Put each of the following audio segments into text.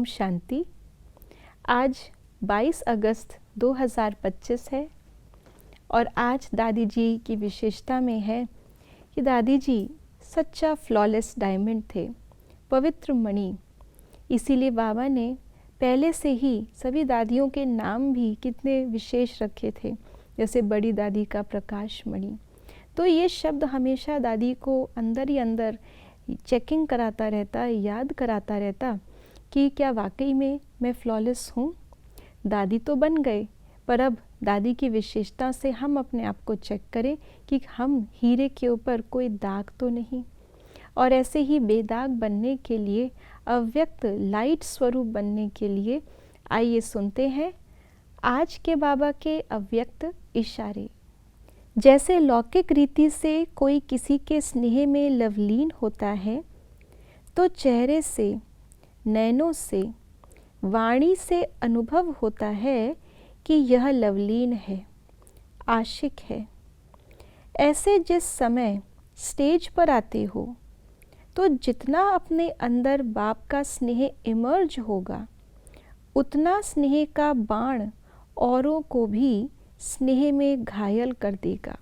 शांति। आज 22 अगस्त 2025 है और आज दादी जी की विशेषता में है कि दादी जी सच्चा फ्लॉलेस डायमंड थे, पवित्र मणि। इसीलिए बाबा ने पहले से ही सभी दादियों के नाम भी कितने विशेष रखे थे, जैसे बड़ी दादी का प्रकाश मणि। तो ये शब्द हमेशा दादी को अंदर ही अंदर चेकिंग कराता रहता, याद कराता रहता कि क्या वाकई में मैं फ्लॉलेस हूँ। दादी तो बन गए, पर अब दादी की विशेषता से हम अपने आप को चेक करें कि हम हीरे के ऊपर कोई दाग तो नहीं। और ऐसे ही बेदाग बनने के लिए, अव्यक्त लाइट स्वरूप बनने के लिए, आइए सुनते हैं आज के बाबा के अव्यक्त इशारे। जैसे लौकिक रीति से कोई किसी के स्नेह में लवलीन होता है, तो चेहरे से, नैनों से, वाणी से अनुभव होता है कि यह लवलीन है, आशिक है। ऐसे जिस समय स्टेज पर आते हो, तो जितना अपने अंदर बाप का स्नेह इमर्ज होगा, उतना स्नेह का बाण औरों को भी स्नेह में घायल कर देगा।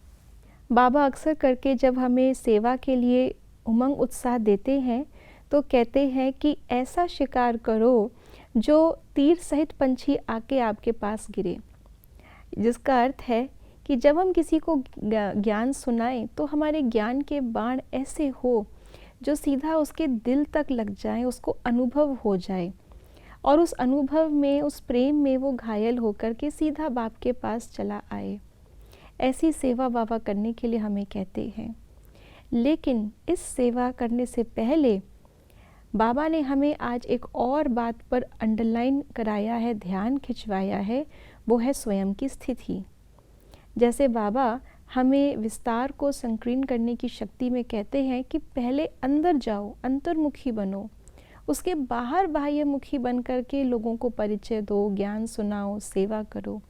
बाबा अक्सर करके जब हमें सेवा के लिए उमंग उत्साह देते हैं, तो कहते हैं कि ऐसा शिकार करो जो तीर सहित पंछी आके आपके पास गिरे। जिसका अर्थ है कि जब हम किसी को ज्ञान सुनाएं, तो हमारे ज्ञान के बाण ऐसे हो जो सीधा उसके दिल तक लग जाए, उसको अनुभव हो जाए, और उस अनुभव में, उस प्रेम में वो घायल होकर के सीधा बाप के पास चला आए। ऐसी सेवा बाबा करने के लिए हमें कहते हैं। लेकिन इस सेवा करने से पहले बाबा ने हमें आज एक और बात पर अंडरलाइन कराया है, ध्यान खिंचवाया है, वो है स्वयं की स्थिति। जैसे बाबा हमें विस्तार को संकीर्ण करने की शक्ति में कहते हैं कि पहले अंदर जाओ, अंतर्मुखी बनो, उसके बाहर बाह्यमुखी बन करके लोगों को परिचय दो, ज्ञान सुनाओ, सेवा करो।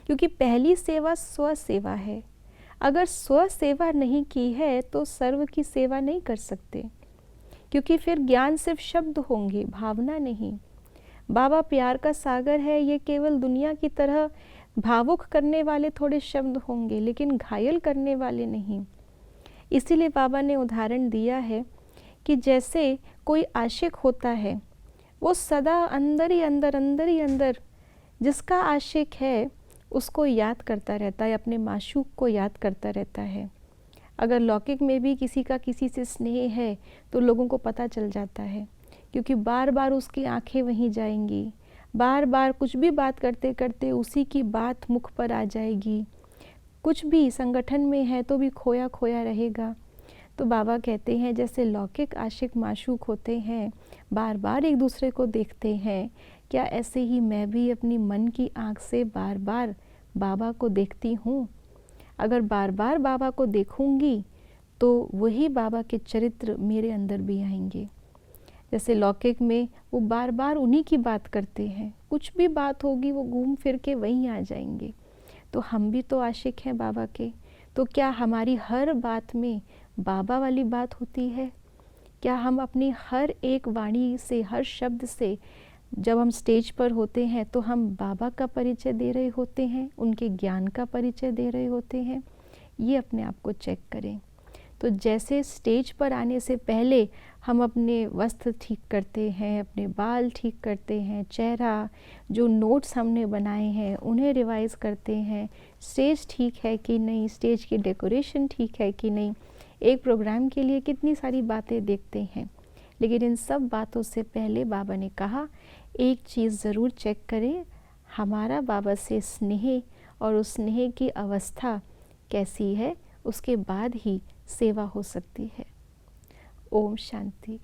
क्योंकि पहली सेवा स्व सेवा है। अगर स्व सेवा नहीं की है तो सर्व की सेवा नहीं कर सकते, क्योंकि फिर ज्ञान सिर्फ शब्द होंगे, भावना नहीं। बाबा प्यार का सागर है, ये केवल दुनिया की तरह भावुक करने वाले थोड़े शब्द होंगे, लेकिन घायल करने वाले नहीं। इसीलिए बाबा ने उदाहरण दिया है कि जैसे कोई आशिक होता है, वो सदा अंदर ही अंदर जिसका आशिक है उसको याद करता रहता है, अपने माशूक को याद करता रहता है। अगर लौकिक में भी किसी का किसी से स्नेह है तो लोगों को पता चल जाता है, क्योंकि बार बार उसकी आंखें वहीं जाएंगी, बार बार कुछ भी बात करते करते उसी की बात मुख पर आ जाएगी। कुछ भी संगठन में है तो भी खोया खोया रहेगा। तो बाबा कहते हैं जैसे लौकिक आशिक माशूक होते हैं, बार बार एक दूसरे को देखते हैं, क्या ऐसे ही मैं भी अपनी मन की आँख से बार बार बाबा को देखती हूँ। अगर बार बार बाबा को देखूंगी तो वही बाबा के चरित्र मेरे अंदर भी आएंगे। जैसे लौकिक में वो बार बार उन्हीं की बात करते हैं, कुछ भी बात होगी वो घूम फिर के वहीं आ जाएंगे। तो हम भी तो आशिक हैं बाबा के। तो क्या हमारी हर बात में बाबा वाली बात होती है? क्या हम अपनी हर एक वाणी से, हर शब्द से, जब हम स्टेज पर होते हैं तो हम बाबा का परिचय दे रहे होते हैं, उनके ज्ञान का परिचय दे रहे होते हैं? ये अपने आप को चेक करें। तो जैसे स्टेज पर आने से पहले हम अपने वस्त्र ठीक करते हैं, अपने बाल ठीक करते हैं, चेहरा, जो नोट्स हमने बनाए हैं उन्हें रिवाइज करते हैं, स्टेज ठीक है कि नहीं, स्टेज की डेकोरेशन ठीक है कि नहीं, एक प्रोग्राम के लिए कितनी सारी बातें देखते हैं। लेकिन इन सब बातों से पहले बाबा ने कहा एक चीज़ ज़रूर चेक करें, हमारा बाबा से स्नेह और उस स्नेह की अवस्था कैसी है, उसके बाद ही सेवा हो सकती है। ओम शांति।